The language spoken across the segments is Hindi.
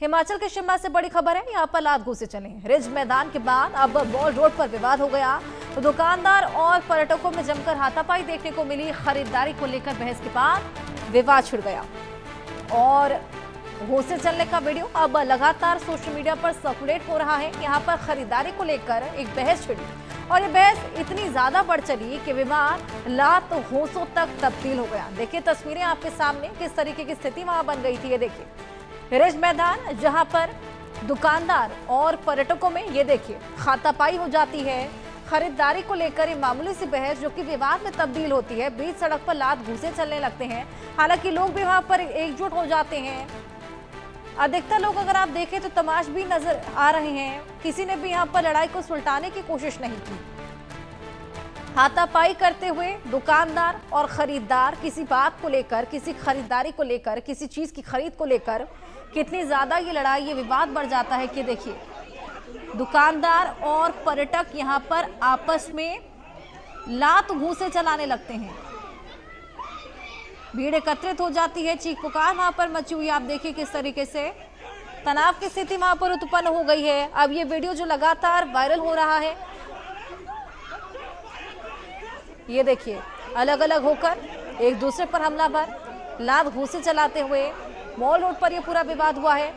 हिमाचल के शिमला से बड़ी खबर है, यहाँ पर लात घूंसे चले। रिज मैदान के बाद अब मॉल रोड पर विवाद हो गया तो दुकानदार और पर्यटकों में जमकर हाथापाई देखने को मिली। खरीदारी को लेकर बहस के बाद विवाद छिड़ गया और घूंसे चलने का वीडियो अब लगातार सोशल मीडिया पर सर्कुलेट हो रहा है। यहाँ पर खरीदारी को लेकर एक बहस छिड़ी और ये बहस इतनी ज्यादा बढ़ चली कि विवाद लात घूंसों तक तब्दील हो गया। देखिए तस्वीरें आपके सामने, किस तरीके की स्थिति वहां बन गई थी। ये देखिए रिज मैदान, जहां पर दुकानदार और पर्यटकों में ये देखिए हाथापाई हो जाती है। खरीदारी को लेकर ये मामूली सी बहस जो कि विवाद में तब्दील होती है। बीच सड़क पर लात घूंसे चलने लगते हैं। हालांकि लोग भी वहां पर एकजुट हो जाते हैं। अधिकतर लोग अगर आप देखें तो तमाश भी नजर आ रहे हैं। किसी ने भी यहाँ पर लड़ाई को सुलटाने की कोशिश नहीं की। हाथापाई करते हुए दुकानदार और खरीदार किसी बात को लेकर, किसी खरीदारी को लेकर, किसी चीज की खरीद को लेकर कितनी ज्यादा ये लड़ाई, ये विवाद बढ़ जाता है कि देखिए दुकानदार और पर्यटक यहाँ पर आपस में लात घूंसे चलाने लगते हैं। भीड़ एकत्रित हो जाती है, चीख पुकार वहां पर मची हुई। आप देखिए किस तरीके से तनाव की स्थिति वहां पर उत्पन्न हो गई है। अब ये वीडियो जो लगातार वायरल हो रहा है, ये देखिए अलग अलग होकर एक दूसरे पर हमलावर लात घूंसे चलाते हुए मॉल रोड पर ये पूरा विवाद हुआ है।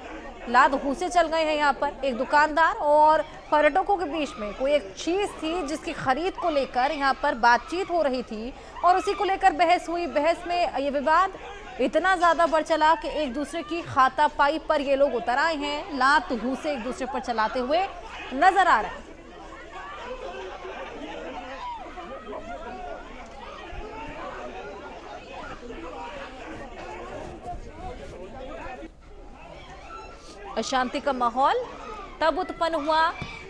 लात घूंसे चल गए हैं। यहाँ पर एक दुकानदार और पर्यटकों के बीच में कोई एक चीज थी जिसकी खरीद को लेकर यहाँ पर बातचीत हो रही थी और उसी को लेकर बहस हुई। बहस में ये विवाद इतना ज्यादा बढ़ चला कि एक दूसरे की हाथापाई पर ये लोग उतर आए हैं। लात घूंसे एक दूसरे पर चलाते हुए नजर आ रहे हैं। अशांति का माहौल तब उत्पन्न हुआ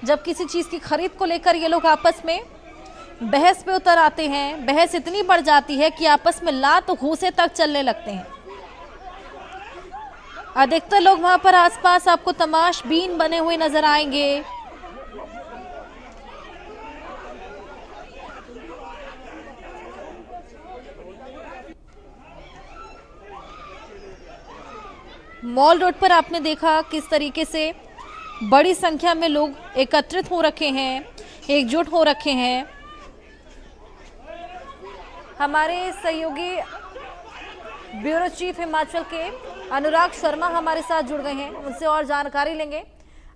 जब किसी चीज की खरीद को लेकर ये लोग आपस में बहस पे उतर आते हैं। बहस इतनी बढ़ जाती है कि आपस में लात घूंसे तक चलने लगते हैं। अधिकतर लोग वहां पर आसपास आपको तमाशबीन बने हुए नजर आएंगे। मॉल रोड पर आपने देखा किस तरीके से बड़ी संख्या में लोग एकत्रित हो रखे हैं, एकजुट हो रखे हैं। हमारे सहयोगी ब्यूरो चीफ हिमाचल के अनुराग शर्मा हमारे साथ जुड़ गए हैं, उनसे और जानकारी लेंगे।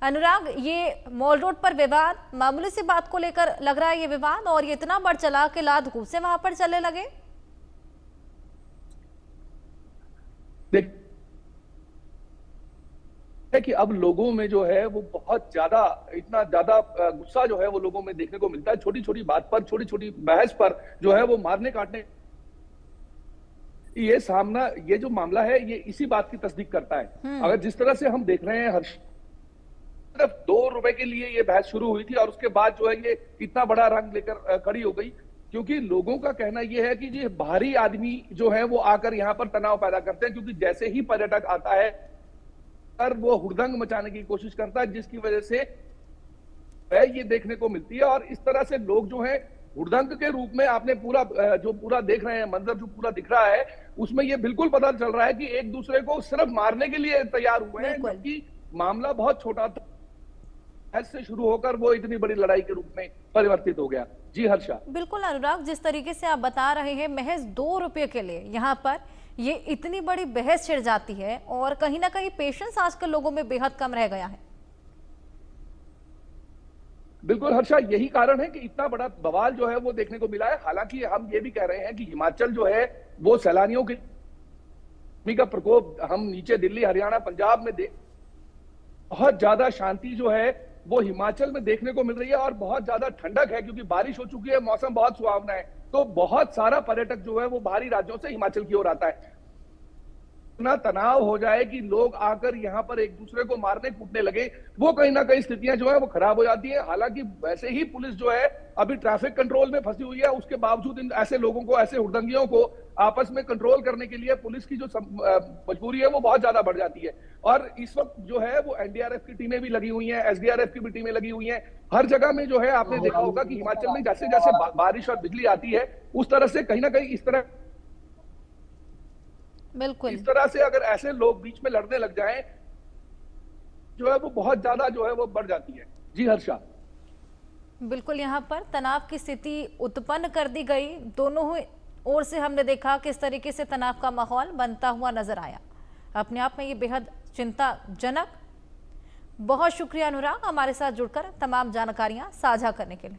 अनुराग, ये मॉल रोड पर विवाद मामूली सी बात को लेकर लग रहा है ये विवाद, और ये इतना बढ़ चला कि लात घूंसे वहां पर चलने लगे। है कि अब लोगों में जो है वो बहुत ज्यादा, इतना ज्यादा गुस्सा जो है वो लोगों में देखने को मिलता है। छोटी छोटी बात पर, छोटी छोटी बहस पर जो है वो मारने काटने, ये सामना, ये जो मामला है ये इसी बात की तस्दीक करता है। अगर जिस तरह से हम देख रहे हैं, हर सिर्फ 2 रुपए के लिए ये बहस शुरू हुई थी और उसके बाद जो है ये इतना बड़ा रंग लेकर खड़ी हो गई, क्योंकि लोगों का कहना यह है कि ये बाहरी आदमी जो है वो आकर यहाँ पर तनाव पैदा करते हैं, क्योंकि जैसे ही पर्यटक आता है वो हुड़दंग मचाने की कोशिश करता है, जिसकी वजह से ये देखने को मिलती है। और इस तरह से लोग जो है हुड़दंग के रूप में, आपने पूरा देख रहे हैं मंजर जो पूरा दिख रहा है, उसमें ये बिल्कुल पता चल रहा है कि एक दूसरे को सिर्फ मारने के लिए तैयार हुए हैं, जबकि मामला बहुत छोटा था। ऐसे शुरू होकर वो इतनी बड़ी लड़ाई के रूप में परिवर्तित हो गया। जी हर्षा। बिल्कुल अनुराग, जिस तरीके से आप बता रहे हैं, महज 2 रुपए के लिए यहाँ पर ये इतनी बड़ी बहस छिड़ जाती है और कहीं ना कहीं पेशेंस आजकल लोगों में बेहद कम रह गया है। बिल्कुल हर्षा, यही कारण है कि इतना बड़ा बवाल जो है वो देखने को मिला है। हालांकि हम ये भी कह रहे हैं कि हिमाचल जो है वो सैलानियों का प्रकोप हम नीचे दिल्ली, हरियाणा, पंजाब में बहुत ज्यादा शांति जो है वो हिमाचल में देखने को मिल रही है और बहुत ज्यादा ठंडक है, क्योंकि बारिश हो चुकी है, मौसम बहुत सुहावना है। तो बहुत सारा पर्यटक जो है वो बाहरी राज्यों से हिमाचल की ओर आता है। इतना तनाव हो जाए कि लोग आकर यहाँ पर एक दूसरे को मारने कूटने लगे, वो कहीं ना कहीं स्थितियां जो है वो खराब हो जाती है। हालांकि वैसे ही पुलिस जो है अभी ट्रैफिक कंट्रोल में फंसी हुई है, उसके बावजूद इन ऐसे लोगों को, ऐसे हुड़दंगियों को आपस में कंट्रोल करने के लिए पुलिस की जो मजबूरी है वो बहुत ज्यादा बढ़ जाती है। और इस वक्त जो है वो एनडीआरएफ की टीमें भी लगी हुई हैं, एसडीआरएफ की भी टीमें लगी हुई हैं। हर जगह में जो है आपने देखा होगा कि हिमाचल में जैसे जैसे बारिश और बिजली आती है, उस तरह से कहीं ना कहीं इस तरह बिल्कुल इस तरह से अगर ऐसे लोग बीच में लड़ने लग जाएं जो है वो बहुत ज्यादा जो है वो बढ़ जाती है। जी हर्षा। बिल्कुल, यहाँ पर तनाव की स्थिति उत्पन्न कर दी गई। दोनों ही ओर से हमने देखा किस तरीके से तनाव का माहौल बनता हुआ नजर आया। अपने आप में ये बेहद चिंताजनक। बहुत शुक्रिया अनुराग, हमारे साथ जुड़कर तमाम जानकारियां साझा करने के लिए।